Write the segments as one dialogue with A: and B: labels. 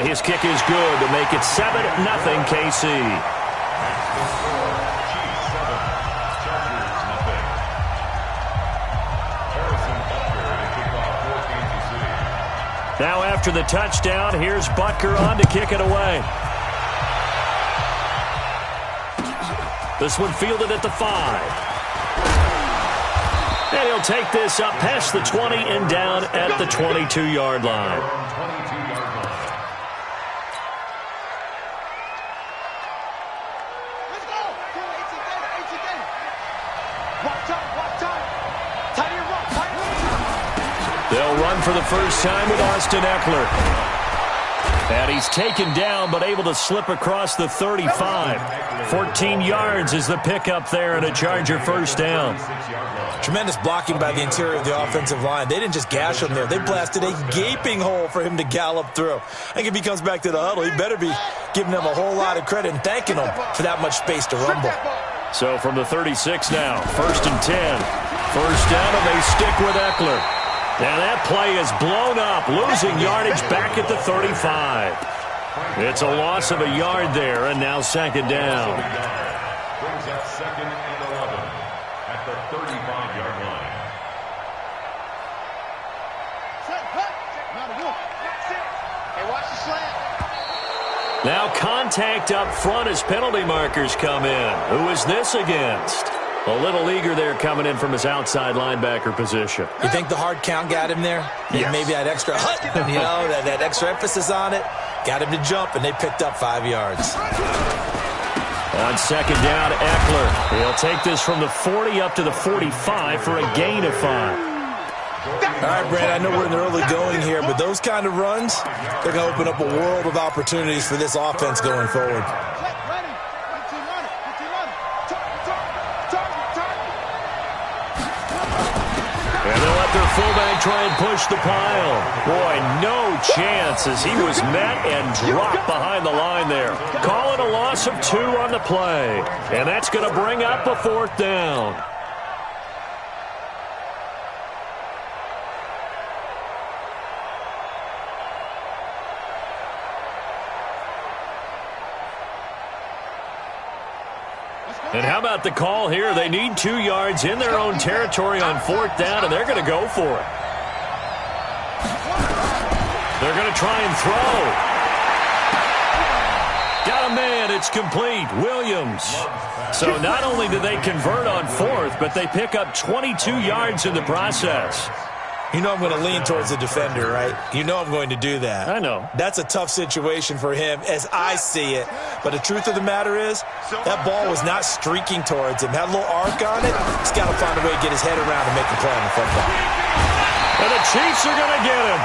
A: And his kick is good to make it 7-0 KC. Now after the touchdown, here's Butker on to kick it away. This one fielded at the 5. And he'll take this up past the 20 and down at the 22-yard line. They'll run for the first time with Austin Eckler. And he's taken down but able to slip across the 35. 14 yards is the pickup there and a Charger first down.
B: Tremendous blocking by the interior of the offensive line. They didn't just gash him there. They blasted a gaping hole for him to gallop through. I think if he comes back to the huddle, he better be giving them a whole lot of credit and thanking them for that much space to rumble.
A: So from the 36 now, 1st and 10. First down and they stick with Eckler. And that play is blown up, losing yardage back at the 35. It's a loss of a yard there, and now 2nd down.
C: Brings up 2nd and 11 at the 35-yard line.
D: Hey, watch the slant.
A: Now contact up front as penalty markers come in. Who is this against? A little eager there coming in from his outside linebacker position.
B: You think the hard count got him there?
A: Yes.
B: Maybe that extra that extra emphasis on it got him to jump, and they picked up 5 yards.
A: On 2nd down, Eckler. He'll take this from the 40 up to the 45 for a gain of 5.
B: All right, Brad, I know we're in the early going here, but those kind of runs, they're going to open up a world of opportunities for this offense going forward.
A: And they'll let their fullback try and push the pile. Boy, no chance as he was met and dropped behind the line there. Call it a loss of 2 on the play. And that's going to bring up a 4th down. And how about the call here? They need 2 yards in their own territory on 4th down, and they're going to go for it. They're going to try and throw. Got a man. It's complete. Williams. So not only do they convert on 4th, but they pick up 22 yards in the process.
B: You know I'm going to lean towards the defender, right? You know I'm going to do that.
A: I know.
B: That's a tough situation for him as I see it. But the truth of the matter is, that ball was not streaking towards him. Had a little arc on it. He's got to find a way to get his head around and make a play on the football.
A: And the Chiefs are going to get him.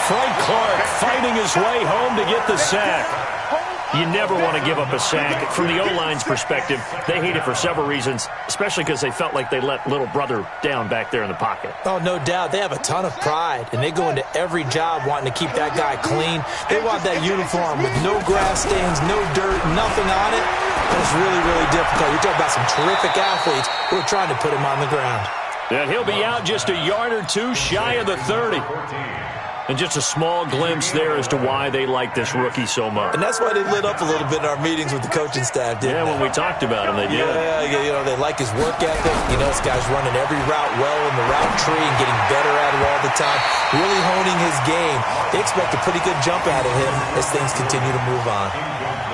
A: Frank Clark fighting his way home to get the sack. You never want to give up a sack. From the O-line's perspective, they hate it for several reasons, especially because they felt like they let little brother down back there in the pocket.
B: Oh, no doubt. They have a ton of pride, and they go into every job wanting to keep that guy clean. They want that uniform with no grass stains, no dirt, nothing on it. That's really, really difficult. You're talking about some terrific athletes who are trying to put him on the ground.
A: And he'll be out just a yard or 2 shy of the 30. And just a small glimpse there as to why they like this rookie so much.
B: And that's why they lit up a little bit in our meetings with the coaching staff, didn't they?
A: Yeah, when we talked about him, they did.
B: Yeah, you know, they like his work ethic. You know, this guy's running every route well in the route tree and getting better at it all the time, really honing his game. They expect a pretty good jump out of him as things continue to move on.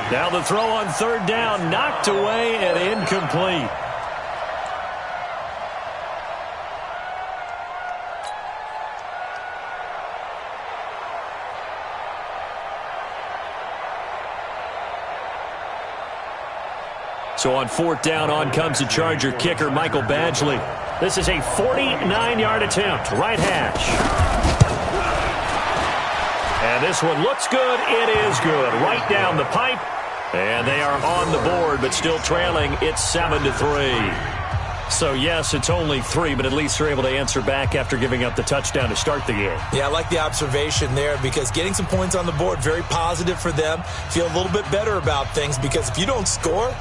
A: Now the throw on 3rd down, knocked away and incomplete. So on 4th down, on comes the Charger kicker, Michael Badgley. This is a 49-yard attempt, right hash. And this one looks good. It is good. Right down the pipe. And they are on the board, but still trailing. It's 7-3. So, yes, it's only 3, but at least they're able to answer back after giving up the touchdown to start the game.
B: Yeah, I like the observation there because getting some points on the board, very positive for them. Feel a little bit better about things because if you don't score,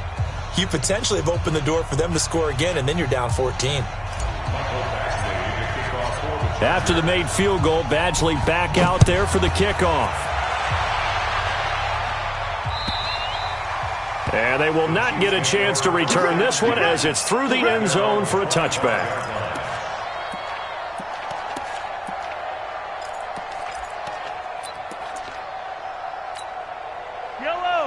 B: you potentially have opened the door for them to score again, and then you're down 14.
A: After the made field goal, Badgley back out there for the kickoff. And they will not get a chance to return this one as it's through the end zone for a touchback.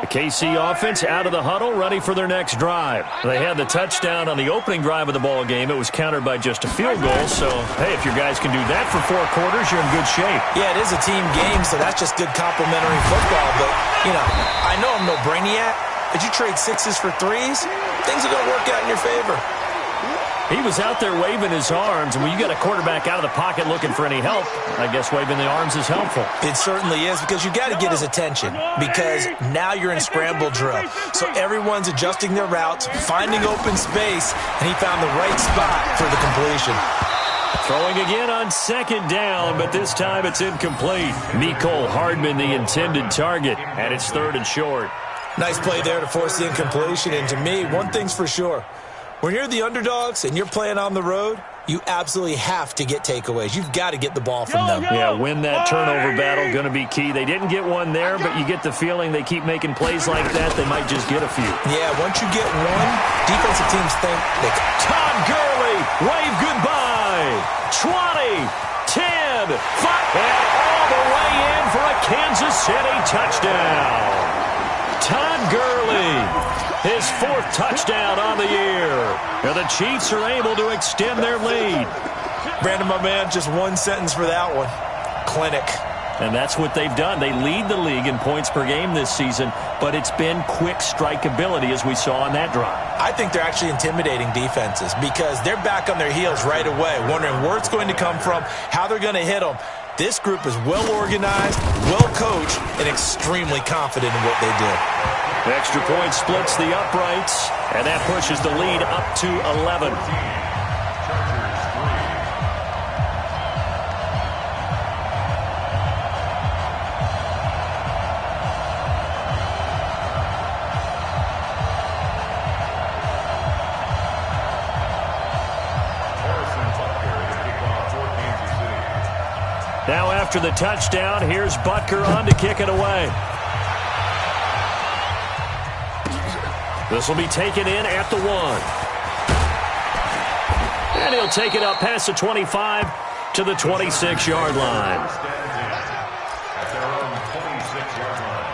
A: The KC offense out of the huddle, ready for their next drive. They had the touchdown on the opening drive of the ball game. It was countered by just a field goal. So, hey, if your guys can do that for 4 quarters, you're in good shape.
B: Yeah, it is a team game, so that's just good complementary football. But, you know, I know I'm no brainiac, but you trade 6s for 3s, things are going to work out in your favor.
A: He was out there waving his arms, and when you got a quarterback out of the pocket looking for any help, I guess waving the arms is helpful.
B: It certainly is, because you got to get his attention, because now you're in scramble drill. So everyone's adjusting their routes, finding open space, and he found the right spot for the completion.
A: Throwing again on 2nd down, but this time it's incomplete. Mecole Hardman, the intended target, and it's 3rd and short.
B: Nice play there to force the incompletion, and to me, one thing's for sure. When you're the underdogs and you're playing on the road, you absolutely have to get takeaways. You've got to get the ball from them.
A: Yeah, win that turnover battle, going to be key. They didn't get one there, but you get the feeling they keep making plays like that, they might just get a few.
B: Yeah, once you get one, defensive teams think they can.
A: Todd Gurley, wave goodbye. 20, 10, 5, and all the way in for a Kansas City touchdown. Todd Gurley, his 4th touchdown on the year. Now the Chiefs are able to extend their lead.
B: Brandon, my man, just one sentence for that one. Clinic.
A: And that's what they've done. They lead the league in points per game this season, but it's been quick strike ability as we saw on that drive.
B: I think they're actually intimidating defenses because they're back on their heels right away, wondering where it's going to come from, how they're going to hit them. This group is well organized, well coached, and extremely confident in what they do.
A: The extra point splits the uprights, and that pushes the lead up to 11. Now after the touchdown, here's Butker on to kick it away. This will be taken in at the 1. And he'll take it up past the 25 to the 26-yard line.
C: At their own 26-yard line.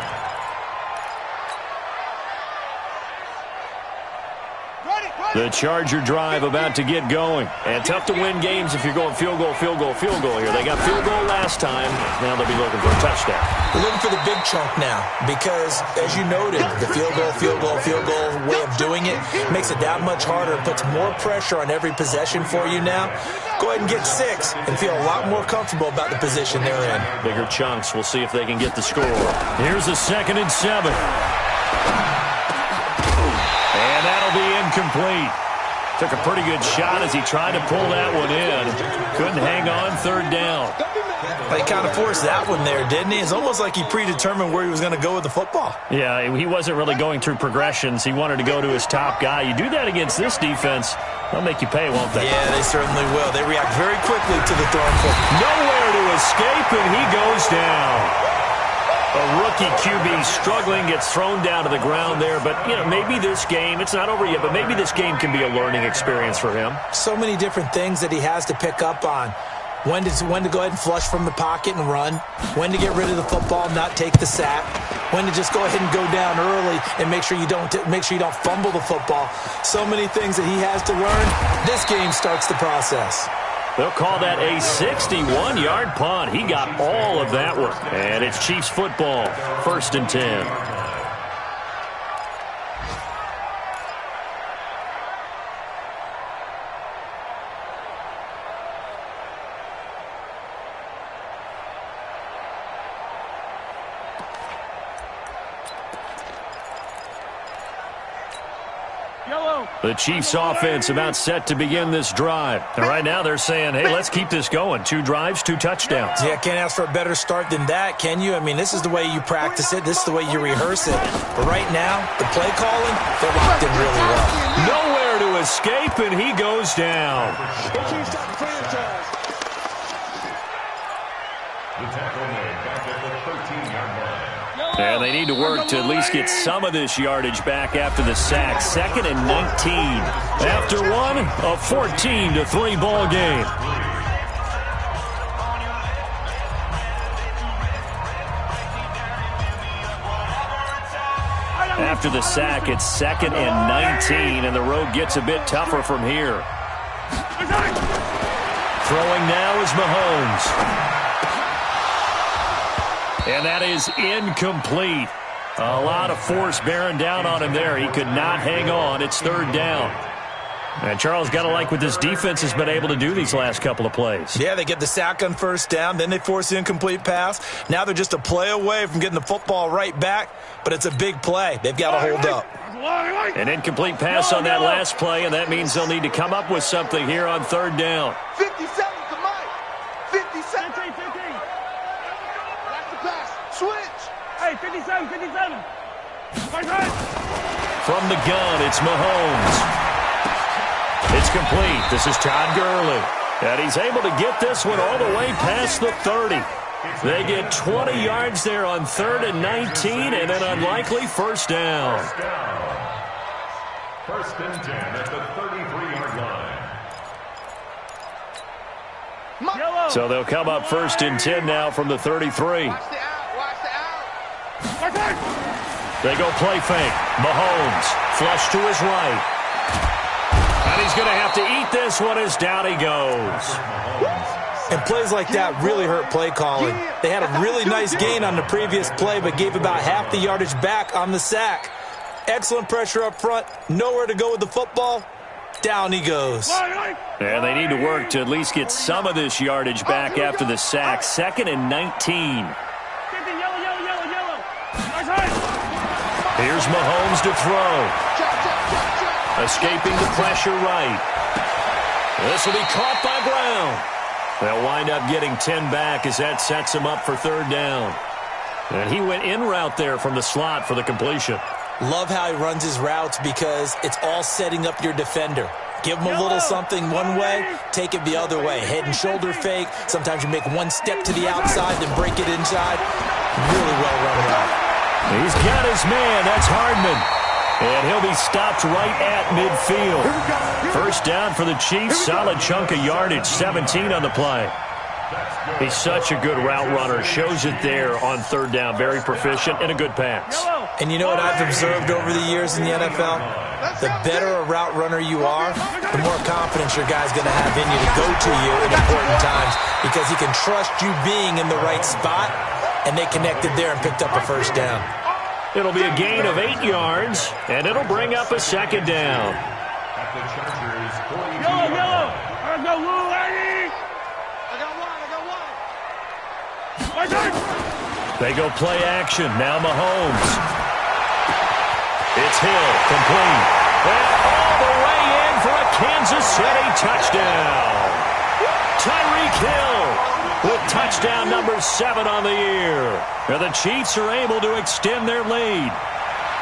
A: The Charger drive about to get going. And tough to win games if you're going field goal, field goal, field goal here. They got field goal last time. Now they'll be looking for a touchdown.
B: They're looking for the big chunk now because, as you noted, the field goal way of doing it makes it that much harder. It puts more pressure on every possession for you now. Go ahead and get 6 and feel a lot more comfortable about the position they're in.
A: Bigger chunks. We'll see if they can get the score. Here's a 2nd and 7. And that'll be incomplete. Took a pretty good shot as he tried to pull that one in. Couldn't hang on 3rd down.
B: He kind of forced that one there, didn't he? It's almost like he predetermined where he was going to go with the football.
A: Yeah, he wasn't really going through progressions. He wanted to go to his top guy. You do that against this defense, they'll make you pay, won't they?
B: Yeah, they certainly will. They react very quickly to the thrown football.
A: Nowhere to escape, and he goes down. A rookie QB struggling, gets thrown down to the ground there. But, you know, maybe this game, it's not over yet, but maybe this game can be a learning experience for him.
B: So many different things that he has to pick up on. When to go ahead and flush from the pocket and run. When to get rid of the football, not take the sack. When to just go ahead and go down early and make sure you don't fumble the football. So many things that he has to learn. This game starts the process.
A: They'll call that a 61-yard punt. He got all of that one. And it's Chiefs football, 1st and 10. The Chiefs offense about set to begin this drive. And right now they're saying, hey, let's keep this going. 2 drives, 2 touchdowns.
B: Yeah, can't ask for a better start than that, can you? I mean, this is the way you practice it. This is the way you rehearse it. But right now, the play calling, they're locked in really well.
A: Nowhere to escape, and he goes down.
C: The tackle made back at the 13-yard line.
A: And they need to work to at least get some of this yardage back after the sack. 2nd and 19. After one, a 14-3 ball game. After the sack, it's 2nd and 19, and the road gets a bit tougher from here. Throwing now is Mahomes. And that is incomplete. A lot of force bearing down on him there. He could not hang on. It's 3rd down. And Charles, got to like what this defense has been able to do these last couple of plays.
B: Yeah, they get the sack on 1st down, then they force the incomplete pass. Now they're just a play away from getting the football right back, but it's a big play. They've got to hold up.
A: An incomplete pass on that last play, and that means they'll need to come up with something here on 3rd down.
D: 57 to Mike. 57. 15. That's the pass. Switch. Hey, 57.
A: From the gun, it's Mahomes. It's complete. This is Todd Gurley. And he's able to get this one all the way past the 30. They get 20 yards there on 3rd and 19 and an unlikely 1st down.
C: 1st and 10 at the 33-yard line.
A: So they'll come up 1st and 10 now from the 33.
D: Watch the out.
A: They go play fake. Mahomes, flush to his right. And he's going to have to eat this one as down he goes.
B: And plays like that really hurt play calling. They had a really nice gain on the previous play, but gave about half the yardage back on the sack. Excellent pressure up front. Nowhere to go with the football. Down he goes.
A: And they need to work to at least get some of this yardage back after the sack. 2nd and 19. Here's Mahomes to throw. Escaping the pressure right. This will be caught by Brown. They'll wind up getting 10 back as that sets him up for 3rd down. And he went in route there from the slot for the completion.
B: Love how he runs his routes because it's all setting up your defender. Give him a little something one way, take it the other way. Head and shoulder fake. Sometimes you make one step to the outside, then break it inside. Really well run route.
A: He's got his man. That's Hardman. And he'll be stopped right at midfield. 1st down for the Chiefs. Solid chunk of yardage. 17 on the play. He's such a good route runner. Shows it there on 3rd down. Very proficient and a good pass.
B: And you know what I've observed over the years in the NFL? The better a route runner you are, the more confidence your guy's going to have in you to go to you in important times because he can trust you being in the right spot, and they connected there and picked up a 1st down.
A: It'll be a gain of 8 yards, and it'll bring up a 2nd down.
C: At the Chargers, 42
A: They go play action. Now Mahomes. It's Hill, complete. And all the way in for a Kansas City touchdown. Tyreek Hill with touchdown number 7 on the year. And the Chiefs are able to extend their lead.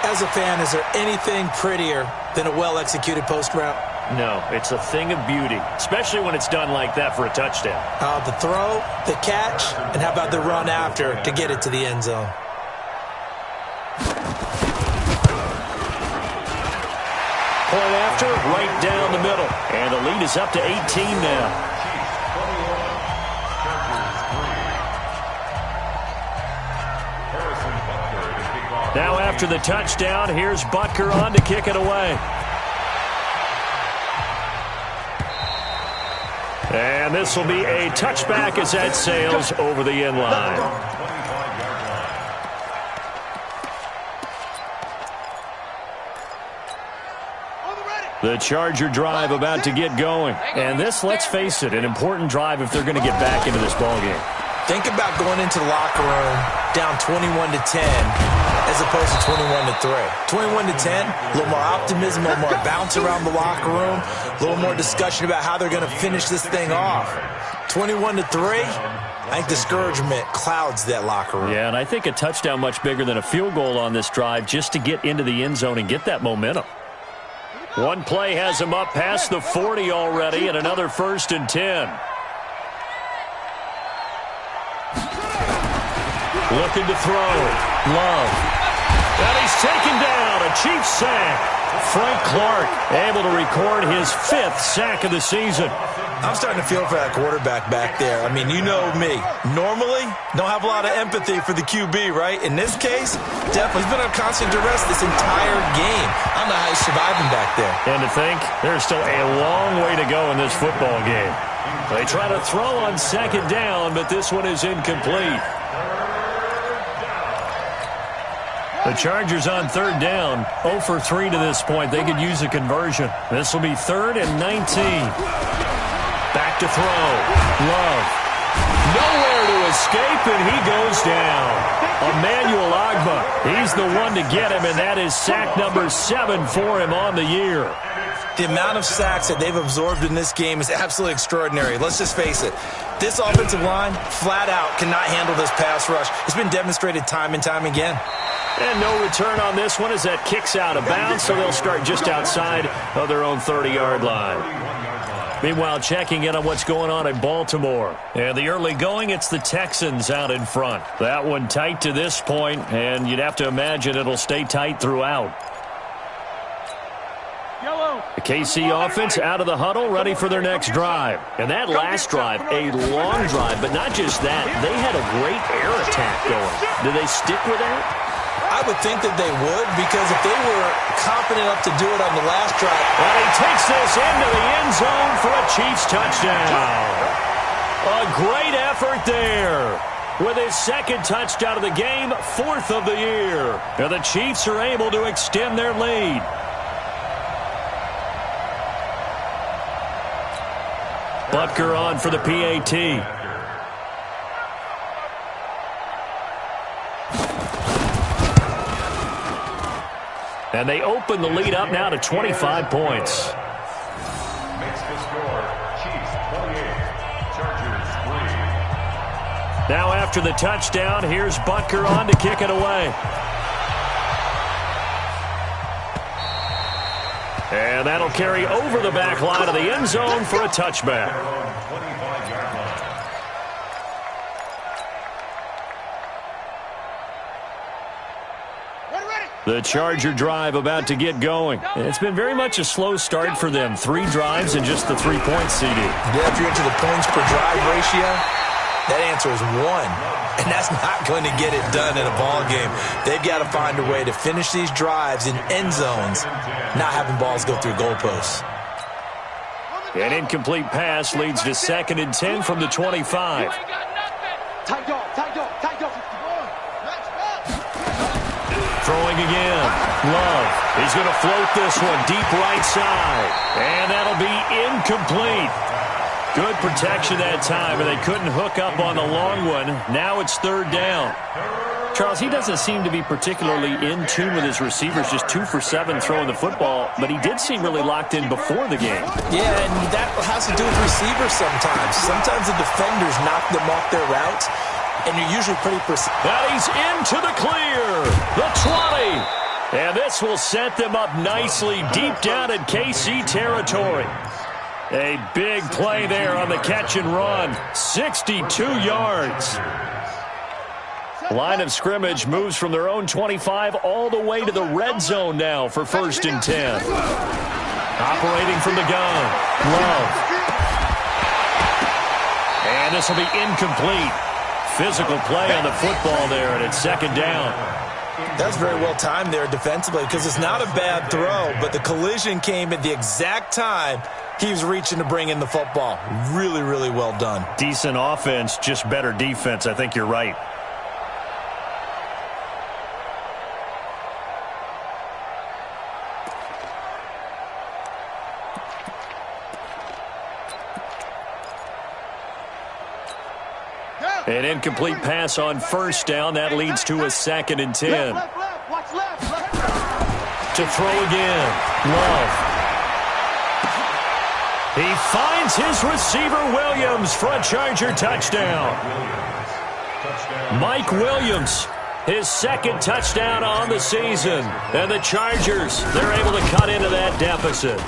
B: As a fan, is there anything prettier than a well-executed post route?
A: No, it's a thing of beauty, especially when it's done like that for a touchdown.
B: The throw, the catch, and how about the run after to get it to the end zone?
A: Point after, right down the middle. And the lead is up to 18 now. Now after the touchdown, here's Butker on to kick it away. And this will be a touchback as that sails over the end line. The Charger drive about to get going. And this, let's face it, an important drive if they're going to get back into this ballgame.
B: Think about going into the locker room down 21-10 as opposed to 21-3. 21-10, a little more optimism, a little more bounce around the locker room, a little more discussion about how they're going to finish this thing off. 21-3, I think discouragement clouds that locker room.
A: Yeah, and I think a touchdown much bigger than a field goal on this drive just to get into the end zone and get that momentum. One play has him up past the 40 already and another 1st and 10. Looking to throw. Love. And he's taken down. A Chiefs sack. Frank Clark able to record his 5th sack of the season.
B: I'm starting to feel for that quarterback back there. I mean, you know me. Normally, don't have a lot of empathy for the QB, right? In this case, definitely. He's been under constant duress this entire game. I don't know how he's surviving back there.
A: And to think, there's still a long way to go in this football game. They try to throw on 2nd down, but this one is incomplete. The Chargers on 3rd down, 0 for 3 to this point. They could use a conversion. This will be 3rd and 19. Back to throw. Love. Nowhere to escape, and he goes down. Emmanuel Ogbah, he's the one to get him, and that is sack number 7 for him on the year.
B: The amount of sacks that they've absorbed in this game is absolutely extraordinary. Let's just face it. This offensive line, flat out, cannot handle this pass rush. It's been demonstrated time and time again.
A: And no return on this one as that kicks out of bounds, so they'll start just outside of their own 30-yard line. Meanwhile, checking in on what's going on in Baltimore. And the early going, it's the Texans out in front. That one tight to this point, and you'd have to imagine it'll stay tight throughout. The KC offense out of the huddle, ready for their next drive. And that last drive, a long drive, but not just that. They had a great air attack going. Do they stick with that?
B: I would think that they would, because if they were confident enough to do it on the last drive.
A: And he takes this into the end zone for a Chiefs touchdown. A great effort there. With his 2nd touchdown of the game, 4th of the year. And the Chiefs are able to extend their lead. Butker on for the PAT. And they open the lead up now to 25 points.
C: Makes the score, Chiefs 28, Chargers 3.
A: Now after the touchdown, here's Butker on to kick it away. And that'll carry over the back line of the end zone for a touchback. The Charger drive about to get going. It's been very much a slow start for them. 3 drives and just the 3 points, CD.
B: Yeah, if you're into the points per drive ratio, that answer is 1. And that's not going to get it done in a ball game. They've got to find a way to finish these drives in end zones, not having balls go through goalposts.
A: An incomplete pass leads to 2nd and 10 from the 25.
D: Tight dog.
A: Throwing again. Love. He's going to float this one deep right side. And that'll be incomplete. Good protection that time, and they couldn't hook up on the long one. Now it's 3rd down. Charles, he doesn't seem to be particularly in tune with his receivers, just 2 for 7 throwing the football, but he did seem really locked in before the game.
B: Yeah, and that has to do with receivers sometimes. Sometimes the defenders knock them off their routes, and you're usually pretty precise.
A: Now he's into the clear. The 20. And this will set them up nicely deep down in KC territory. A big play there on the catch and run. 62 yards. Line of scrimmage moves from their own 25 all the way to the red zone now for 1st and 10. Operating from the gun. Love. And this will be incomplete. Physical play on the football there, and it's 2nd down.
B: That's very well timed there defensively, because it's not a bad throw, but the collision came at the exact time he was reaching to bring in the football. Really, really well done.
A: Decent offense, just better defense. I think you're right. An incomplete pass on 1st down. That leads to a 2nd and 10. To throw again. Love. He finds his receiver, Williams, for a Charger touchdown. Mike Williams, his 2nd touchdown on the season. And the Chargers, they're able to cut into that deficit.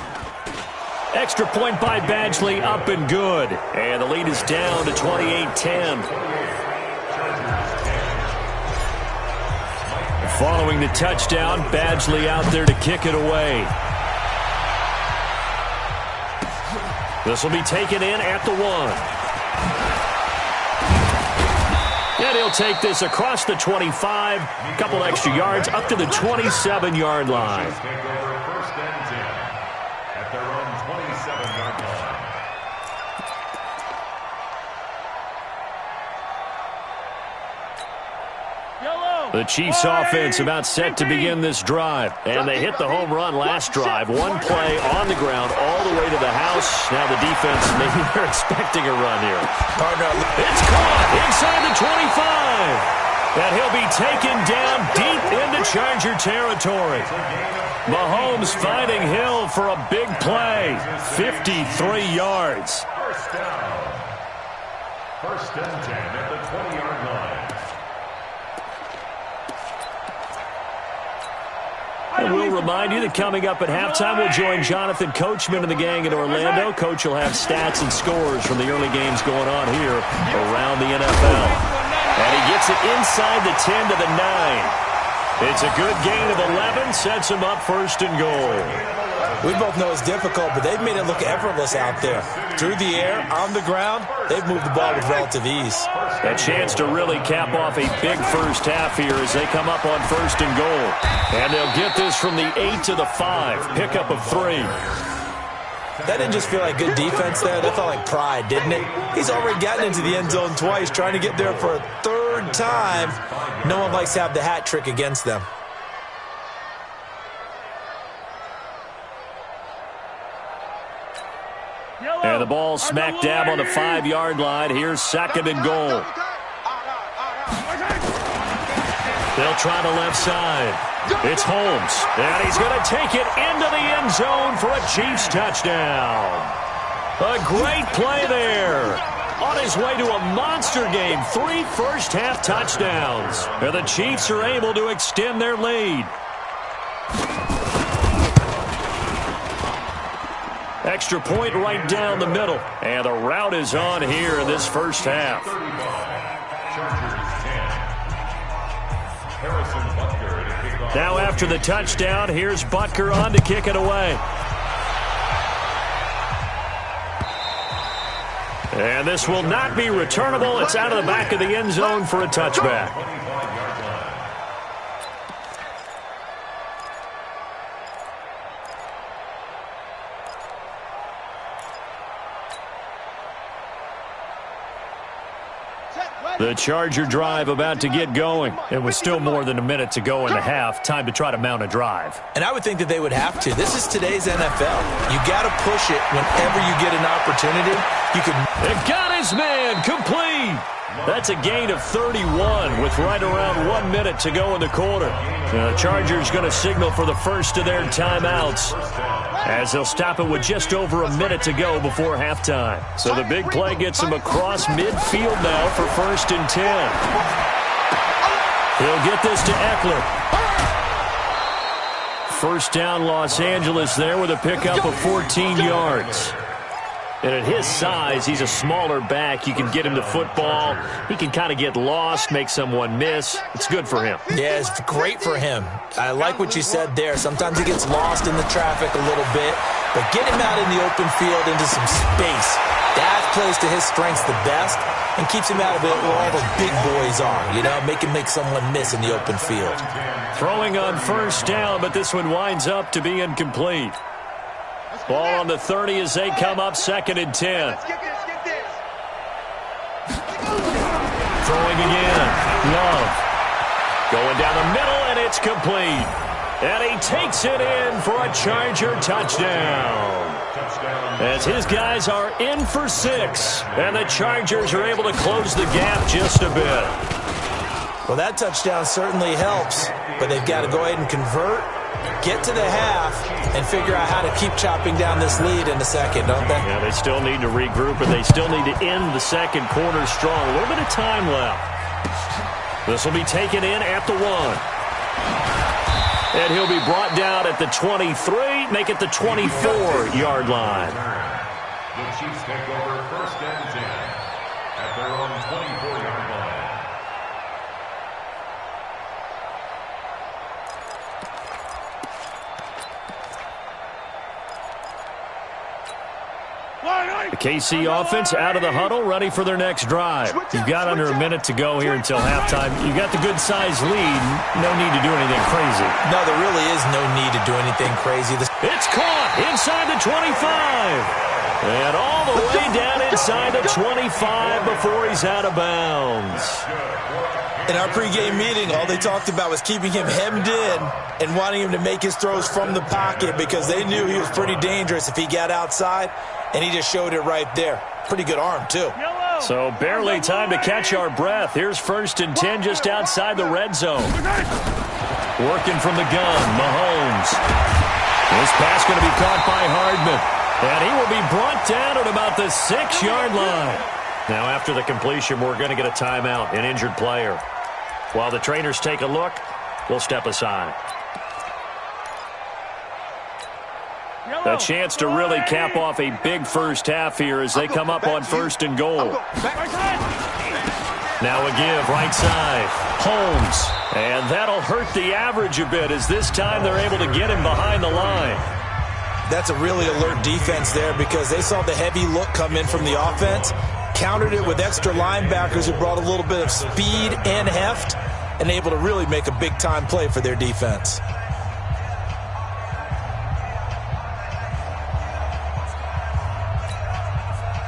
A: Extra point by Badgley, up and good. And the lead is down to 28-10. Following the touchdown, Badgley out there to kick it away. This will be taken in at the 1. And he'll take this across the 25, a couple extra yards, up to the 27-yard line. The Chiefs offense about set to begin this drive. And they hit the home run last drive. One play on the ground all the way to the house. Now the defense, maybe they're expecting a run here. It's caught inside the 25. And he'll be taken down deep into Charger territory. Mahomes finding Hill for a big play. 53 yards.
C: First and 10 at the 20-yard line.
A: And we'll remind you that coming up at halftime, we'll join Jonathan Coachman and the gang in Orlando. Coach will have stats and scores from the early games going on here around the NFL. And he gets it inside the 10 to the 9. It's a good gain of 11, sets him up first and goal.
B: We both know it's difficult, but they've made it look effortless out there. Through the air, on the ground, they've moved the ball with relative ease.
A: A chance to really cap off a big first half here as they come up on first and goal. And they'll get this from the 8 to the 5. Pickup of 3.
B: That didn't just feel like good defense there. That felt like pride, didn't it? He's already gotten into the end zone twice, trying to get there for a third time. No one likes to have the hat trick against them.
A: And the ball smack dab on the 5-yard line. Here's second and goal. They'll try the left side. It's Holmes. And he's going to take it into the end zone for a Chiefs touchdown. A great play there. On his way to a monster game. 3 first-half touchdowns. And the Chiefs are able to extend their lead. Extra point right down the middle. And the route is on here in this first half. Now after the touchdown, here's Butker on to kick it away. And this will not be returnable. It's out of the back of the end zone for a touchback. The Charger drive about to get going. It was still more than a minute to go in the half. Time to try to mount a drive.
B: And I would think that they would have to. This is today's NFL. You got to push it whenever you get an opportunity. You can.
A: It got his man complete. That's a gain of 31 with right around 1 minute to go in the quarter. The Chargers going to signal for the first of their timeouts, as they'll stop it with just over a minute to go before halftime. So the big play gets him across midfield now for first and 10. He'll get this to Eckler. First down, Los Angeles there with a pickup of 14 yards. And at his size, he's a smaller back. You can get him the football. He can kind of get lost, make someone miss. It's good for him.
B: Yeah, it's great for him. I like what you said there. Sometimes he gets lost in the traffic a little bit, but get him out in the open field into some space. That plays to his strengths the best and keeps him out of it where all the big boys are, you know, make someone miss in the open field.
A: Throwing on first down, but this one winds up to be incomplete. Ball on the 30 as they come up second and 10. Throwing again. Love. Going down the middle, and it's complete. And he takes it in for a Charger touchdown. As his guys are in for 6, and the Chargers are able to close the gap just a bit.
B: Well, that touchdown certainly helps, but they've got to go ahead and convert, get to the half, and figure out how to keep chopping down this lead in the second, don't they?
A: Yeah, they still need to regroup, and they still need to end the second quarter strong. A little bit of time left. This will be taken in at the 1. And he'll be brought down at the 23, make it the 24-yard line.
C: The Chiefs take over first and 10 at their own 24-yard line.
A: KC offense out of the huddle, ready for their next drive. You've got under a minute to go here until halftime. You've got the good-sized lead. No need to do anything crazy.
B: No, there really is no need to do anything crazy.
A: It's caught inside the 25. And all the way down inside the 25 before he's out of bounds.
B: In our pregame meeting, all they talked about was keeping him hemmed in and wanting him to make his throws from the pocket because they knew he was pretty dangerous if he got outside, and he just showed it right there. Pretty good arm, too.
A: So barely time to catch our breath. Here's 1st and 10 just outside the red zone. Working from the gun, Mahomes. This pass going to be caught by Hardman. And he will be brought down at about the 6-yard line. Now after the completion, we're going to get a timeout, an injured player. While the trainers take a look, we'll step aside. A chance to really cap off a big first half here as they come up on 1st and goal. Now a give, right side. Holmes. And that'll hurt the average a bit as this time they're able to get him behind the line.
B: That's a really alert defense there because they saw the heavy look come in from the offense, countered it with extra linebackers who brought a little bit of speed and heft, and able to really make a big-time play for their defense.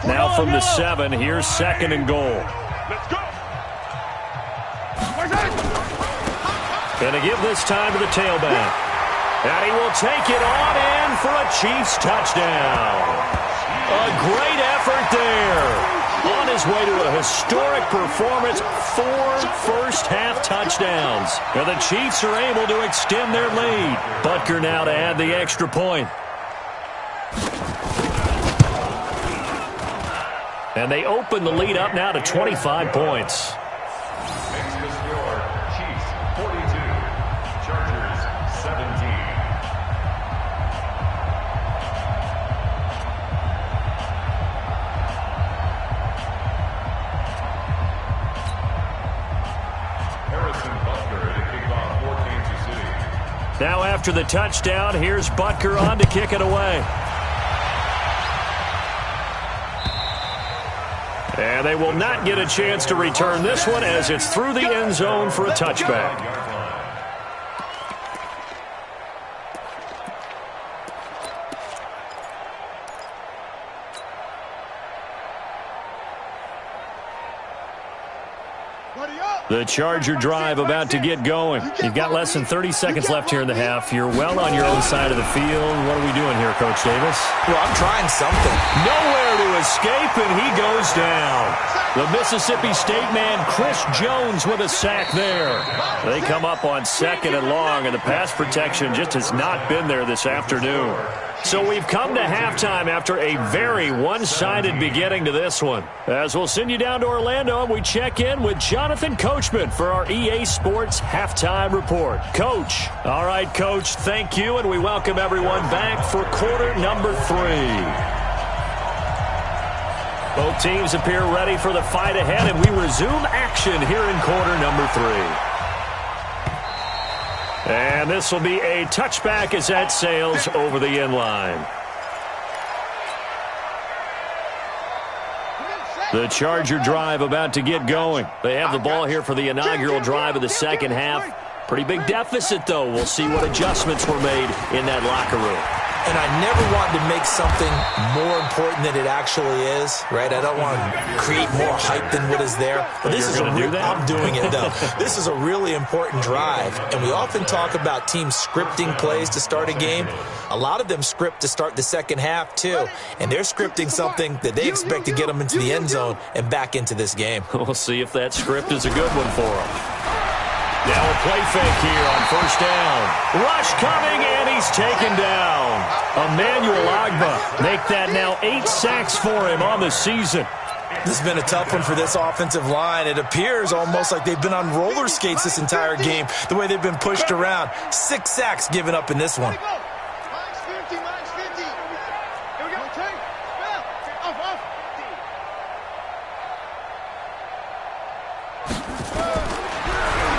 A: Now from the 7, here's 2nd and goal.
D: Let's go.
A: Going to give this time to the tailback. And he will take it on in for a Chiefs touchdown. A great effort there. On his way to a historic performance, 4 first-half touchdowns. And the Chiefs are able to extend their lead. Butker now to add the extra point. And they open the lead up now to 25 points.
C: Makes the score Chiefs 42, Chargers 17.
A: Now after the touchdown, here's Butker on to kick it away. And they will not get a chance to return this one as it's through the end zone for a touchback. The Charger drive about to get going. You've got less than 30 seconds left here in the half. You're well on your own side of the field. What are we doing here, Coach Davis?
B: Well, I'm trying something.
A: Nowhere to escape, and he goes down. The Mississippi State man, Chris Jones, with a sack there. They come up on 2nd and long, and the pass protection just has not been there this afternoon. So we've come to halftime after a very one-sided beginning to this one. As we'll send you down to Orlando, and we check in with Jonathan Coachman for our EA Sports Halftime Report. Coach. All right, Coach, thank you, and we welcome everyone back for quarter number 3. Both teams appear ready for the fight ahead, and we resume action here in quarter number 3. And this will be a touchback as that sails over the end line. The Charger drive about to get going. They have the ball here for the inaugural drive of the second half. Pretty big deficit, though. We'll see what adjustments were made in that locker room.
B: And I never want to make something more important than it actually is, right? I don't want to create more hype than what is there. But this is
A: I'm
B: doing it, though. This is a really important drive. And we often talk about teams scripting plays to start a game. A lot of them script to start the second half, too. And they're scripting something that they expect to get them into the end zone and back into this game.
A: We'll see if that script is a good one for them. Now a play fake here on first down. Rush coming, and he's taken down. Emmanuel Ogbah make that now 8 sacks for him on the season.
B: This has been a tough one for this offensive line. It appears almost like they've been on roller skates this entire game, the way they've been pushed around. 6 sacks given up in this one.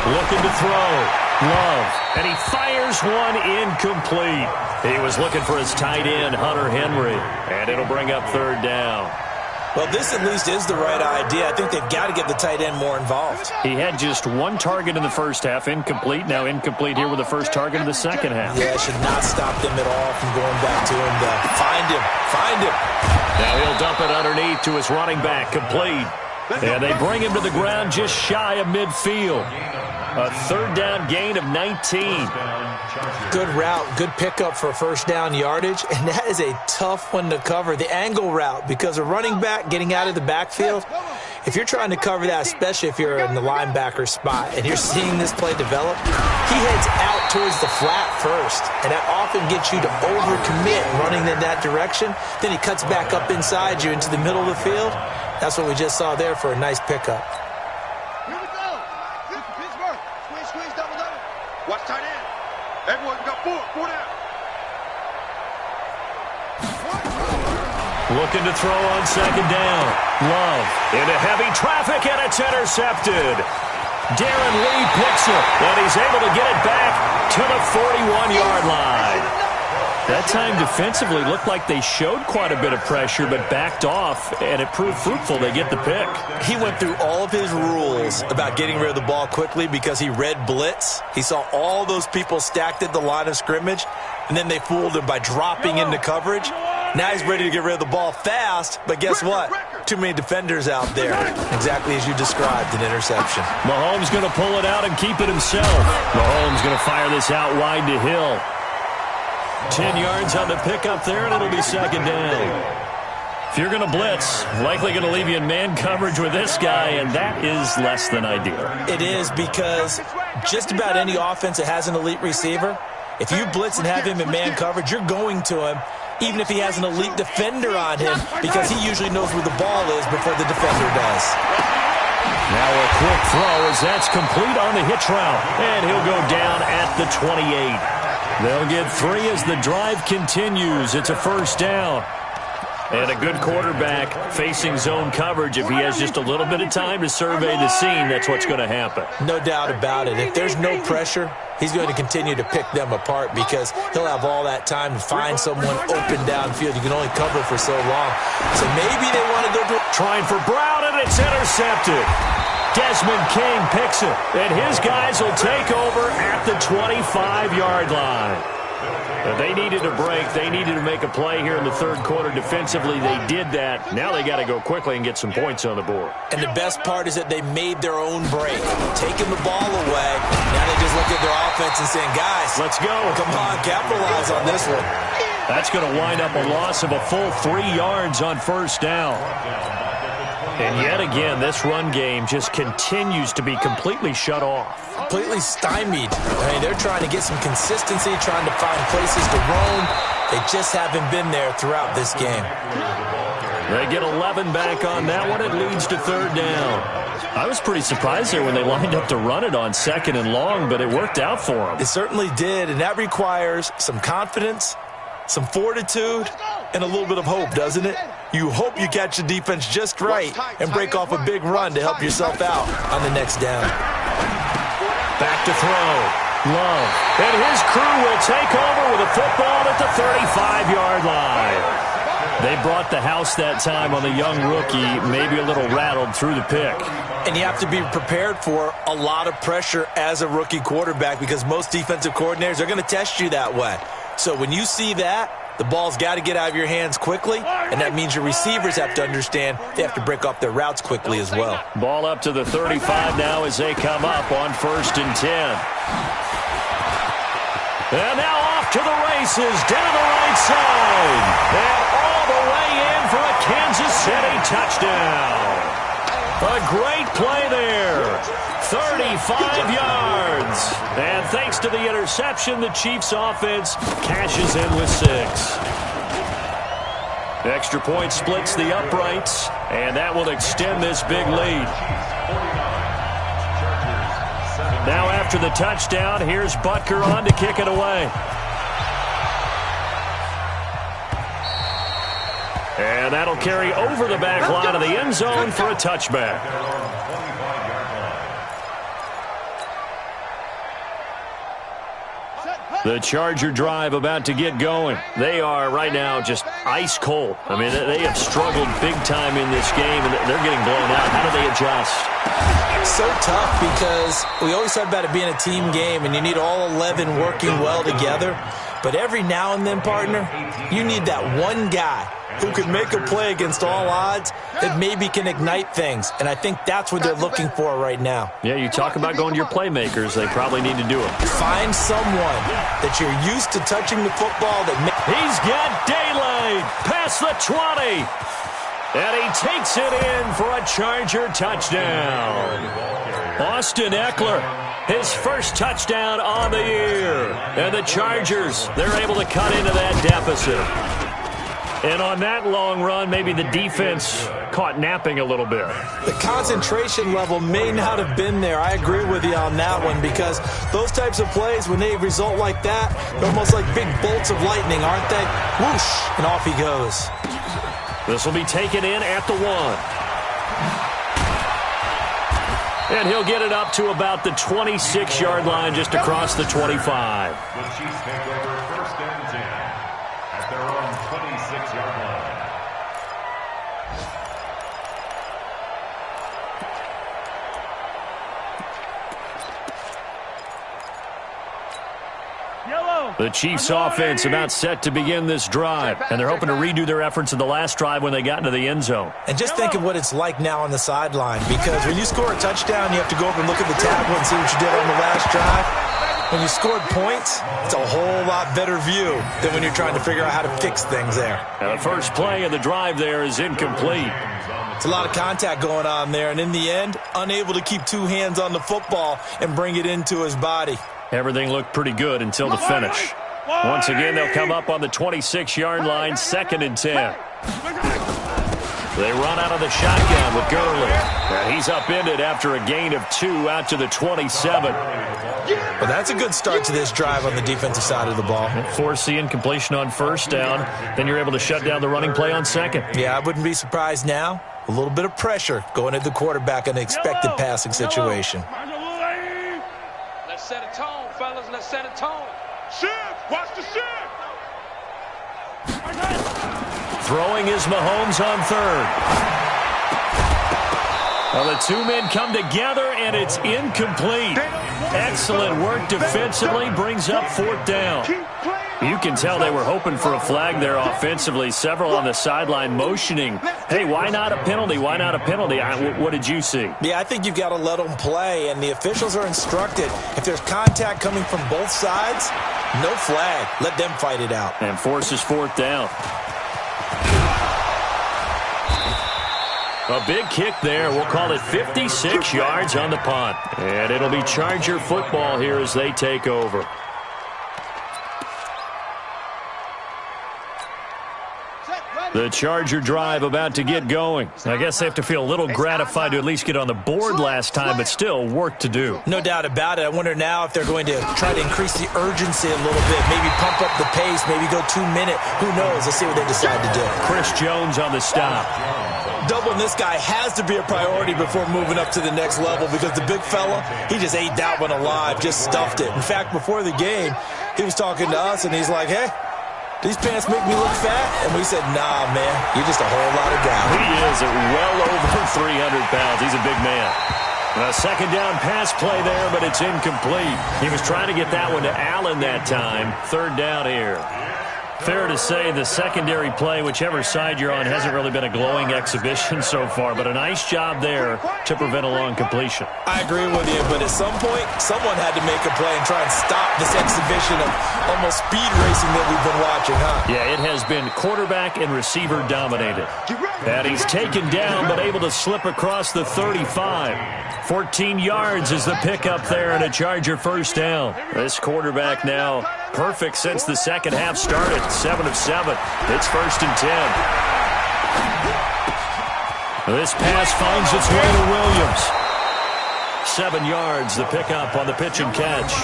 A: Looking to throw. Love. And he fires one incomplete. He was looking for his tight end, Hunter Henry. And it'll bring up third down.
B: Well, this at least is the right idea. I think they've got to get the tight end more involved.
A: He had just one target in the first half, incomplete. Now incomplete here with the first target in the second half.
B: Yeah, it should not stop them at all from going back to him. Find him. Find him.
A: Now he'll dump it underneath to his running back, complete. And they bring him to the ground just shy of midfield. A third down gain of 19.
B: Good route, good pickup for first down yardage, and that is a tough one to cover, the angle route, because a running back getting out of the backfield, if you're trying to cover that, especially if you're in the linebacker spot and you're seeing this play develop, he heads out towards the flat first, and that often gets you to overcommit running in that direction. Then he cuts back up inside you into the middle of the field. That's what we just saw there for a nice pickup.
D: Here we go. Pittsburgh. Squeeze, double. Watch tight end. Everyone got four down.
A: Looking to throw on second down. Love into heavy traffic, and it's intercepted. Darren Lee picks it, and he's able to get it back to the 41-yard line. That time defensively looked like they showed quite a bit of pressure but backed off, and it proved fruitful. They get the pick.
B: He went through all of his rules about getting rid of the ball quickly because he read blitz. He saw all those people stacked at the line of scrimmage, and then they fooled him by dropping into coverage. Now he's ready to get rid of the ball fast, but guess what? Too many defenders out there. Exactly as you described, an interception.
A: Mahomes going to pull it out and keep it himself. Mahomes going to fire this out wide to Hill. 10 yards on the pickup there, and it'll be second down. If you're going to blitz, likely going to leave you in man coverage with this guy, and that is less than ideal.
B: It is, because just about any offense that has an elite receiver, if you blitz and have him in man coverage, you're going to him, even if he has an elite defender on him, because he usually knows where the ball is before the defender does.
A: Now a quick throw as that's complete on the hitch route, and he'll go down at the 28. They'll get 3 as the drive continues. It's a first down. And a good quarterback facing zone coverage. If he has just a little bit of time to survey the scene, that's what's going to happen.
B: No doubt about it. If there's no pressure, he's going to continue to pick them apart because he'll have all that time to find someone open downfield. You can only cover for so long. So maybe they want to go to...
A: Trying for Brown, and it's intercepted. Desmond King picks it, and his guys will take over at the 25-yard line. They needed a break. They needed to make a play here in the third quarter. Defensively, they did that. Now they got to go quickly and get some points on the board.
B: And the best part is that they made their own break, taking the ball away. Now they just look at their offense and saying, guys,
A: let's go.
B: Come on, capitalize on this one.
A: That's going to wind up a loss of a full 3 yards on first down. And yet again, this run game just continues to be completely shut off.
B: Completely stymied. I mean, they're trying to get some consistency, trying to find places to roam. They just haven't been there throughout this game.
A: They get 11 back on that one. It leads to third down. I was pretty surprised there when they lined up to run it on second and long, but it worked out for them.
B: It certainly did, and that requires some confidence, some fortitude, and a little bit of hope, doesn't it? You hope you catch the defense just right and break off a big run to help yourself out on the next down.
A: Back to throw. Love. And his crew will take over with a football at the 35-yard line. They brought the house that time on the young rookie, maybe a little rattled through the pick.
B: And you have to be prepared for a lot of pressure as a rookie quarterback because most defensive coordinators are going to test you that way. So when you see that, the ball's got to get out of your hands quickly, and that means your receivers have to understand they have to break off their routes quickly as well.
A: Ball up to the 35 now as they come up on 1st and 10. And now off to the races down the right side. And all the way in for a Kansas City touchdown. A great play there. 35 yards. And thanks to the interception, the Chiefs offense cashes in with 6. Extra point splits the uprights, and that will extend this big lead. Now after the touchdown, here's Butker on to kick it away. And that'll carry over the back line of the end zone for a touchback. The Charger drive about to get going. They are right now just ice cold. I mean, they have struggled big time in this game, and they're getting blown out. How do they adjust?
B: So tough because we always talk about it being a team game, and you need all 11 working well together. But every now and then, partner, you need that one guy who can make a play against all odds that maybe can ignite things. And I think that's what they're looking for right now.
A: Yeah, you talk about going to your playmakers. They probably need to do it.
B: Find someone that you're used to touching the football.
A: He's got daylight past the 20. And he takes it in for a Charger touchdown. Austin Eckler, his first touchdown on the year. And the Chargers, they're able to cut into that deficit. And on that long run, maybe the defense caught napping a little bit.
B: The concentration level may not have been there. I agree with you on that one because those types of plays, when they result like that, they're almost like big bolts of lightning, aren't they? Whoosh, and off he goes.
A: This will be taken in at the 1. And he'll get it up to about the 26-yard line just across the 25.
C: The Chiefs take over 1st and 10 at their own 26-yard line.
A: The Chiefs offense about set to begin this drive, and they're hoping to redo their efforts in the last drive when they got into the end zone.
B: And just think of what it's like now on the sideline, because when you score a touchdown, you have to go over and look at the tablet and see what you did on the last drive. When you scored points, it's a whole lot better view than when you're trying to figure out how to fix things there.
A: Now the first play of the drive there is incomplete.
B: It's a lot of contact going on there, and in the end, unable to keep two hands on the football and bring it into his body.
A: Everything looked pretty good until the finish. Once again, they'll come up on the 26-yard line, 2nd and 10. They run out of the shotgun with Gurley. And he's upended after a gain of 2 out to the 27.
B: Well, that's a good start to this drive on the defensive side of the ball.
A: Force the incompletion on 1st down. Then you're able to shut down the running play on 2nd.
B: Yeah, I wouldn't be surprised now. A little bit of pressure going at the quarterback in an expected passing situation.
E: Let's set a tone, fellas. Let's set a tone.
D: Shift! Watch the shift!
A: Throwing is Mahomes on 3rd. Well, the two men come together, and it's incomplete. Excellent work defensively, brings up 4th down. You can tell they were hoping for a flag there offensively. Several on the sideline motioning, hey, why not a penalty? Why not a penalty? What did you see?
B: Yeah, I think you've got to let them play, and the officials are instructed. If there's contact coming from both sides, no flag. Let them fight it out.
A: And forces 4th down. A big kick there. We'll call it 56 yards on the punt. And it'll be Charger football here as they take over. The Charger drive about to get going. I guess they have to feel a little gratified to at least get on the board last time, but still work to do.
B: No doubt about it. I wonder now if they're going to try to increase the urgency a little bit, maybe pump up the pace, maybe go 2 minute. Who knows? Let's see what they decide to do.
A: Chris Jones on the stop.
B: Doubling this guy has to be a priority before moving up to the next level because the big fella, he just ate that one alive, just stuffed it. In fact, before the game, he was talking to us, and he's like, hey, these pants make me look fat? And we said, nah, man, you're just a whole lot of guy.
A: He is at well over 300 pounds. He's a big man. A 2nd down pass play there, but it's incomplete. He was trying to get that one to Allen that time. 3rd down here. Fair to say the secondary play, whichever side you're on, hasn't really been a glowing exhibition so far, but a nice job there to prevent a long completion.
B: I agree with you, but at some point, someone had to make a play and try and stop this exhibition of almost speed racing that we've been watching, huh?
A: Yeah, it has been quarterback and receiver dominated. And he's taken down, but able to slip across the 35. 14 yards is the pickup there and a Charger 1st down. This quarterback now perfect since the second half started. 7 of 7. It's 1st and 10. This pass finds its way to Williams. 7 yards, the pickup on the pitch and catch.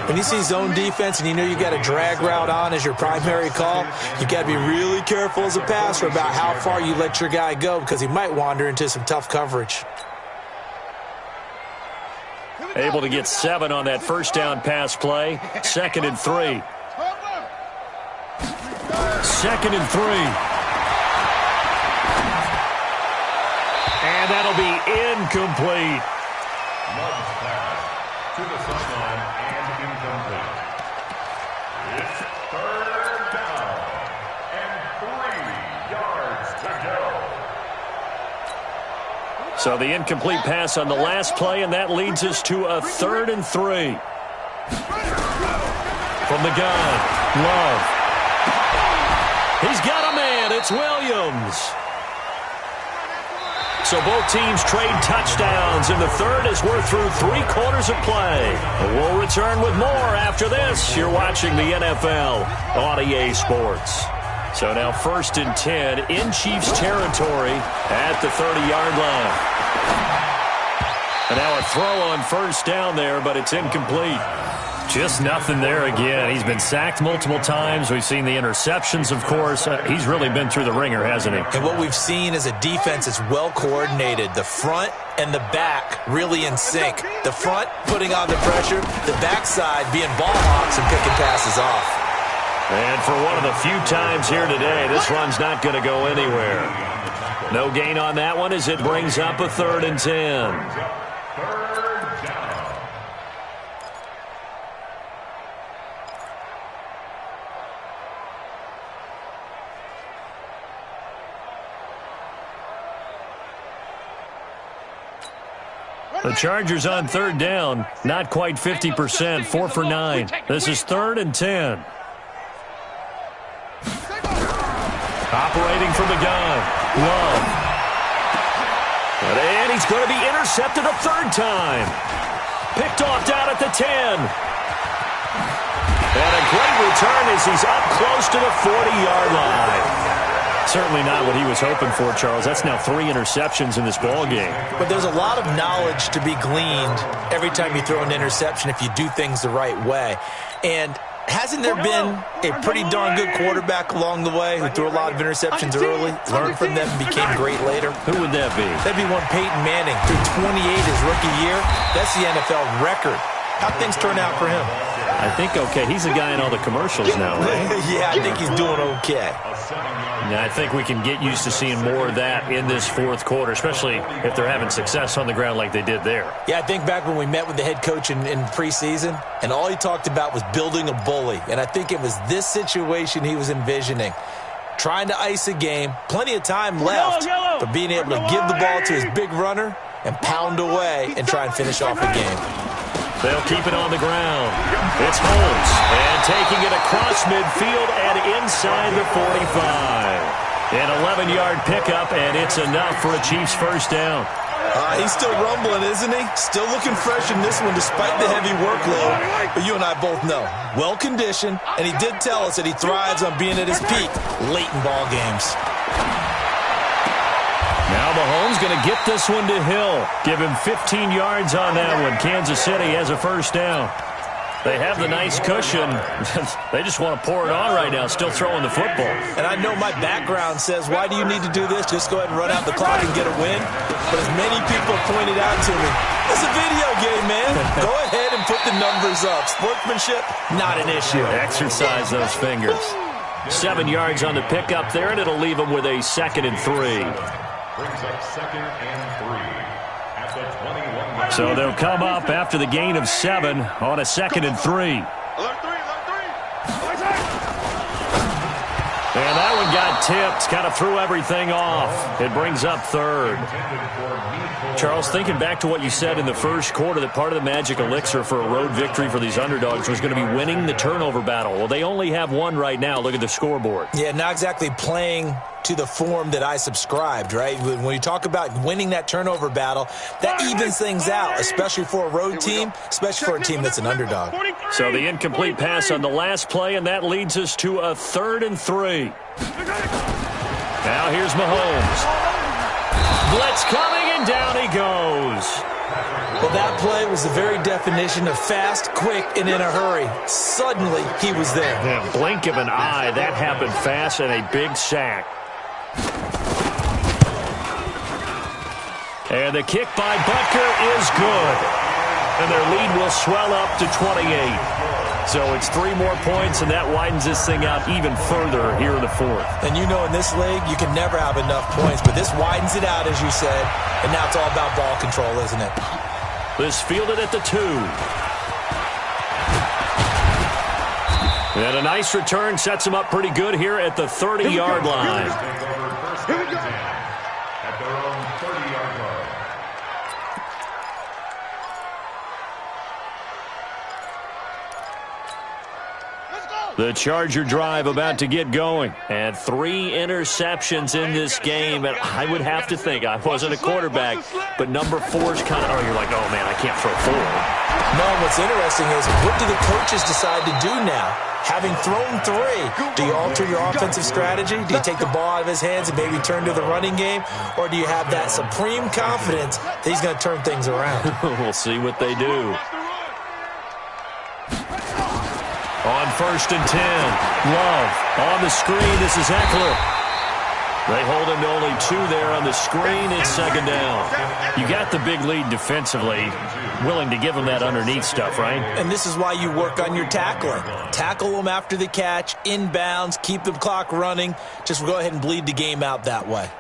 B: When you see zone defense and you know you got a drag route on as your primary call, you got to be really careful as a passer about how far you let your guy go because he might wander into some tough coverage.
A: Able to get 7 on that 1st down pass play. 2nd and 3. 2nd and 3. And that'll be incomplete.
C: Love's pass to the sideline and incomplete. It's 3rd down and 3 yards to go.
A: So the incomplete pass on the last play, and that leads us to a 3rd and 3. From the gun, Love. He's got a man. It's Williams. So both teams trade touchdowns, and the third as we're through 3 quarters of play. We'll return with more after this. You're watching the NFL on EA Sports. So now 1st and 10 in Chiefs territory at the 30-yard line. And now a throw on 1st down there, but it's incomplete. Just nothing there again. He's been sacked multiple times. We've seen the interceptions, of course. He's really been through the ringer, hasn't he?
B: And what we've seen is a defense that's well coordinated. The front and the back really in sync. The front putting on the pressure, the backside being ball hawks and picking passes off.
A: And for one of the few times here today, this run's not going to go anywhere. No gain on that one as it brings up a 3rd and 10. The Chargers on 3rd down, not quite 50%, 4 for 9. This is 3rd and 10. Operating from the gun, Love. And he's going to be intercepted a 3rd time. Picked off down at the 10. And a great return as he's up close to the 40-yard line. Certainly not what he was hoping for, Charles. That's now 3 interceptions in this ball game.
B: But there's a lot of knowledge to be gleaned every time you throw an interception if you do things the right way. And hasn't there been a pretty darn good quarterback along the way who threw a lot of interceptions early, learned from them, and became great later?
A: Who would that be?
B: That'd be one Peyton Manning. Threw 28 his rookie year. That's the NFL record. How'd things turn out for him?
A: I think okay. He's the guy in all the commercials now, right?
B: Yeah, I think he's doing okay.
A: Yeah, I think we can get used to seeing more of that in this 4th quarter, especially if they're having success on the ground like they did there.
B: Yeah, I think back when we met with the head coach in preseason, and all he talked about was building a bully. And I think it was this situation he was envisioning. Trying to ice a game, plenty of time left, but being able to give the ball to his big runner and pound away and try and finish off the game.
A: They'll keep it on the ground. It's Holmes, and taking it across midfield and inside the 45. An 11-yard pickup, and it's enough for a Chiefs 1st down.
B: He's still rumbling, isn't he? Still looking fresh in this one despite the heavy workload. But you and I both know, well-conditioned, and he did tell us that he thrives on being at his peak late in ball games.
A: Now Mahomes going to get this one to Hill. Give him 15 yards on that one. Kansas City has a 1st down. They have the nice cushion. They just want to pour it on right now, still throwing the football.
B: And I know my background says, why do you need to do this? Just go ahead and run out the clock and get a win. But as many people pointed out to me, it's a video game, man. Go ahead and put the numbers up. Sportsmanship, not an issue.
A: Exercise those fingers. 7 yards on the pickup there, and it'll leave them with a 2nd and 3.
C: Brings up 2nd and 3 at the 21.
A: So they'll come up after the gain of 7 on a 2nd and 3. And that one got tipped, kind of threw everything off. It brings up 3rd. Charles, thinking back to what you said in the 1st quarter, that part of the magic elixir for a road victory for these underdogs was going to be winning the turnover battle. Well, they only have one right now. Look at the scoreboard.
B: Yeah, not exactly playing to the form that I subscribed, right? When you talk about winning that turnover battle, that evens things out, especially for a road team, especially for a team that's an underdog.
A: So the incomplete pass on the last play, and that leads us to a 3rd and 3. Now here's Mahomes. Blitz coming, and down he goes.
B: Well, that play was the very definition of fast, quick, and in a hurry. Suddenly, he was there.
A: Yeah, blink of an eye, that happened fast, and a big sack. And the kick by Butker is good. And their lead will swell up to 28. So it's 3 more points, and that widens this thing out even further here in the fourth.
B: And you know in this league, you can never have enough points, but this widens it out, as you said, and now it's all about ball control, isn't it?
A: This fielded at the 2. And a nice return sets him up pretty good here at the 30-yard line.
C: Here we go. At their own 30-yard line.
A: The Charger drive about to get going. And 3 interceptions in this game. And I would have to think, I wasn't a quarterback, but number 4's kind of, oh, you're like, oh, man, I can't throw 4.
B: No, what's interesting is, what do the coaches decide to do now? Having thrown 3, do you alter your offensive strategy? Do you take the ball out of his hands and maybe turn to the running game? Or do you have that supreme confidence that he's going to turn things around?
A: We'll see what they do. On 1st and 10, Love on the screen. This is Eckler. They hold him to only 2 there on the screen. It's 2nd down. You got the big lead defensively. Willing to give him that underneath stuff, right?
B: And this is why you work on your tackling. Tackle them after the catch, inbounds, keep the clock running. Just go ahead and bleed the game out that way.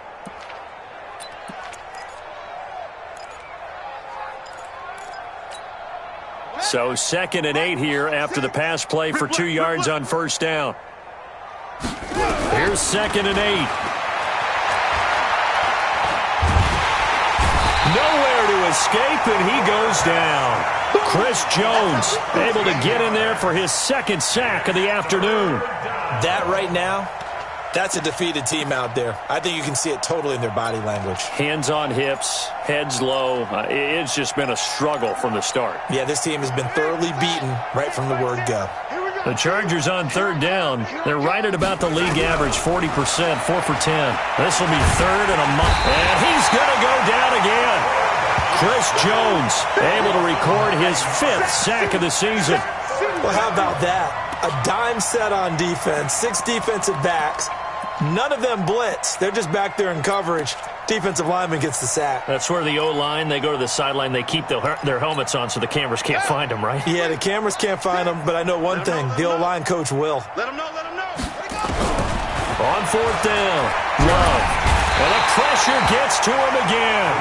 A: So 2nd and 8 here after the pass play for 2 yards on 1st down. Here's 2nd and 8. Nowhere to escape, and he goes down. Chris Jones able to get in there for his 2nd sack of the afternoon.
B: That right now, that's a defeated team out there. I think you can see it totally in their body language.
A: Hands on hips, heads low. It's just been a struggle from the start.
B: Yeah, this team has been thoroughly beaten right from the word go.
A: The Chargers on 3rd down. They're right at about the league average, 40%, 4 for 10. This will be 3rd and a month. And he's going to go down again. Chris Jones able to record his 5th sack of the season.
B: Well, how about that? A dime set on defense, 6 defensive backs. None of them blitz. They're just back there in coverage. Defensive lineman gets the sack.
A: That's where the O-line, they go to the sideline, they keep their helmets on so the cameras can't find them, right?
B: Yeah, the cameras can't find them, but I know one thing. The O-line coach will.
D: Let him know, let him know.
A: On 4th down, Love. And the pressure gets to him again.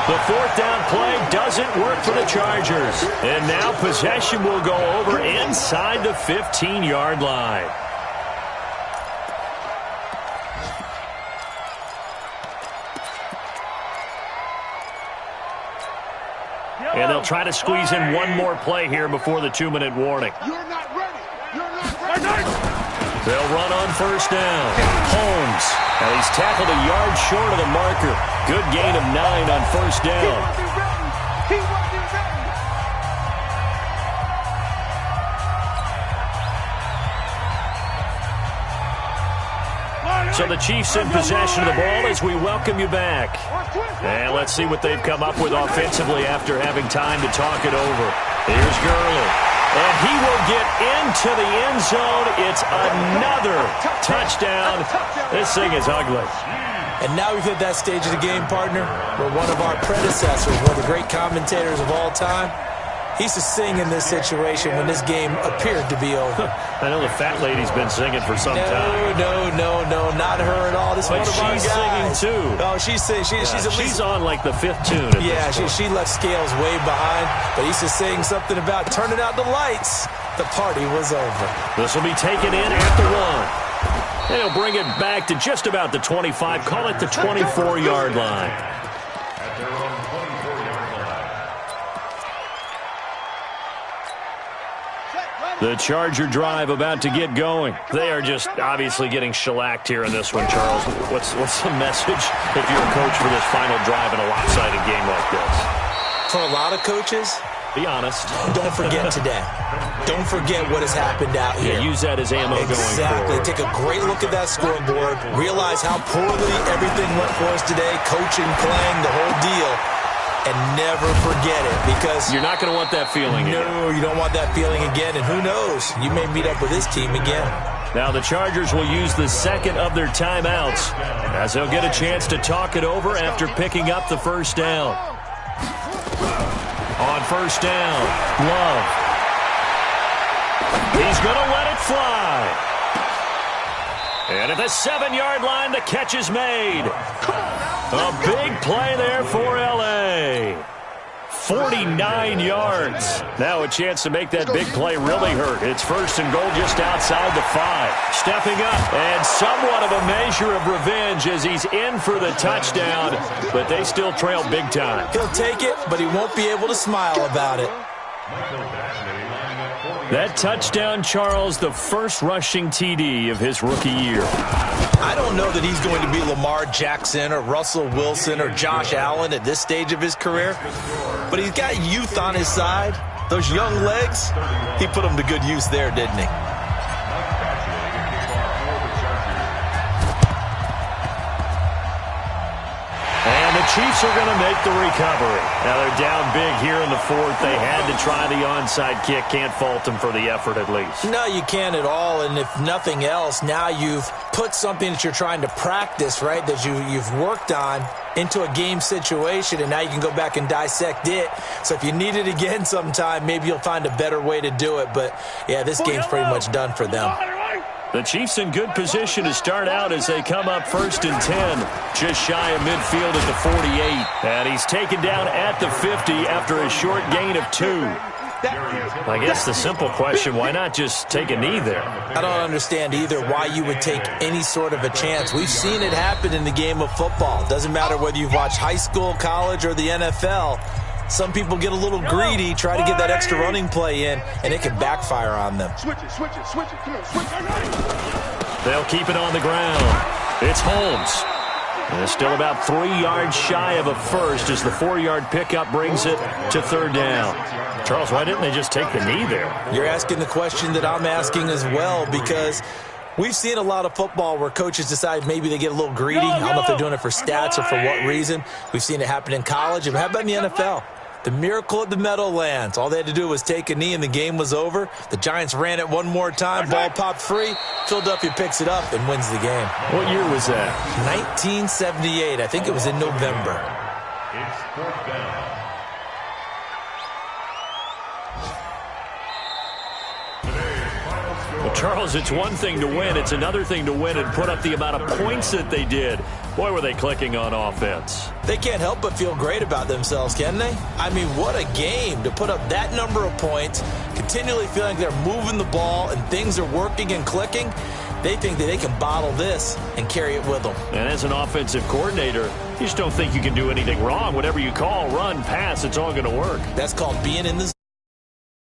A: The 4th down play doesn't work for the Chargers. And now possession will go over inside the 15-yard line. And they'll try to squeeze in one more play here before the 2-minute warning.
D: You're not ready. You're not ready.
A: They'll run on 1st down. Holmes. Now he's tackled a yard short of the marker. Good gain of 9 on 1st down.
D: He wasn't ready.
A: So the Chiefs in possession of the ball as we welcome you back. And let's see what they've come up with offensively after having time to talk it over. Here's Gurley. And he will get into the end zone. It's another touchdown. This thing is ugly.
B: And now we've hit that stage of the game, partner, where one of our predecessors, one of the great commentators of all time, he used to sing in this situation when this game appeared to be over.
A: I know the fat lady's been singing for some time.
B: No, not her at all. This is
A: But
B: one of our
A: she's
B: guys.
A: singing, too.
B: Oh, she's singing. She's at least
A: She's on like the 5th tune. At
B: Yeah,
A: this point.
B: she left Scales way behind, but he used to sing something about turning out the lights. The party was over.
A: This will be taken in at the 1. And he'll bring it back to just about the 25. Call it the 24-yard line.
C: At their own 24-yard line.
A: The Charger drive about to get going. They are just obviously getting shellacked here in this one, Charles. What's the message if you're a coach for this final drive in a lopsided game like this?
B: For a lot of coaches,
A: Be honest.
B: don't forget today. Don't forget what has happened out here.
A: Yeah, use that as ammo going
B: Exactly.
A: forward.
B: Take a great look at that scoreboard. Realize how poorly everything went for us today. Coaching, playing, the whole deal. And never forget it, because
A: You're not going to want that feeling again.
B: no, you don't want that feeling again. And who knows? You may meet up with this team again.
A: Now the Chargers will use the second of their timeouts as they'll get a chance to talk it over after picking up the 1st down. On 1st down, Love. He's going to let it fly. And at the 7-yard line, the catch is made. A big play there for L.A. 49 yards. Now a chance to make that big play really hurt. It's 1st and goal just outside the 5. Stepping up, and somewhat of a measure of revenge as he's in for the touchdown, but they still trail big time.
B: He'll take it, but he won't be able to smile about it.
A: That touchdown, Charles, the first rushing TD of his rookie year.
B: I don't know that he's going to be Lamar Jackson or Russell Wilson or Josh Allen at this stage of his career, but he's got youth on his side. Those young legs, he put them to good use there, didn't he?
A: And the Chiefs are going to make the recovery. Now they're down big here in the 4th. They had to try the onside kick. Can't fault them for the effort at least.
B: No, you can't at all. And if nothing else, now you've put something that you're trying to practice, right, that you've worked on into a game situation, and now you can go back and dissect it. So if you need it again sometime, maybe you'll find a better way to do it. But, yeah, this game's pretty much done for them.
A: The Chiefs in good position to start out as they come up 1st and 10, just shy of midfield at the 48. And he's taken down at the 50 after a short gain of 2. I guess the simple question, why not just take a knee there?
B: I don't understand either why you would take any sort of a chance. We've seen it happen in the game of football. Doesn't matter whether you've watched high school, college, or the NFL. Some people get a little greedy, try to get that extra running play in, and it can backfire on them.
D: Switch it. Come on, switch it.
A: They'll keep it on the ground. It's Holmes. And it's still about 3 yards shy of a first as the 4-yard pickup brings it to 3rd down. Charles, why didn't they just take the knee there?
B: You're asking the question that I'm asking as well, because we've seen a lot of football where coaches decide maybe they get a little greedy. I don't know if they're doing it for stats or for what reason. We've seen it happen in college. And how about in the NFL? The miracle at the Meadowlands. All they had to do was take a knee and the game was over. The Giants ran it one more time. Ball popped free. Philadelphia picks it up and wins the game.
A: What year was that?
B: 1978. I think it was in November.
C: It's 4th down.
A: Well, Charles, it's one thing to win. It's another thing to win and put up the amount of points that they did. Boy, were they clicking on offense.
B: They can't help but feel great about themselves, can they? I mean, what a game to put up that number of points, continually feeling they're moving the ball and things are working and clicking. They think that they can bottle this and carry it with them.
A: And as an offensive coordinator, you just don't think you can do anything wrong. Whatever you call, run, pass, it's all going to work.
B: That's called being in the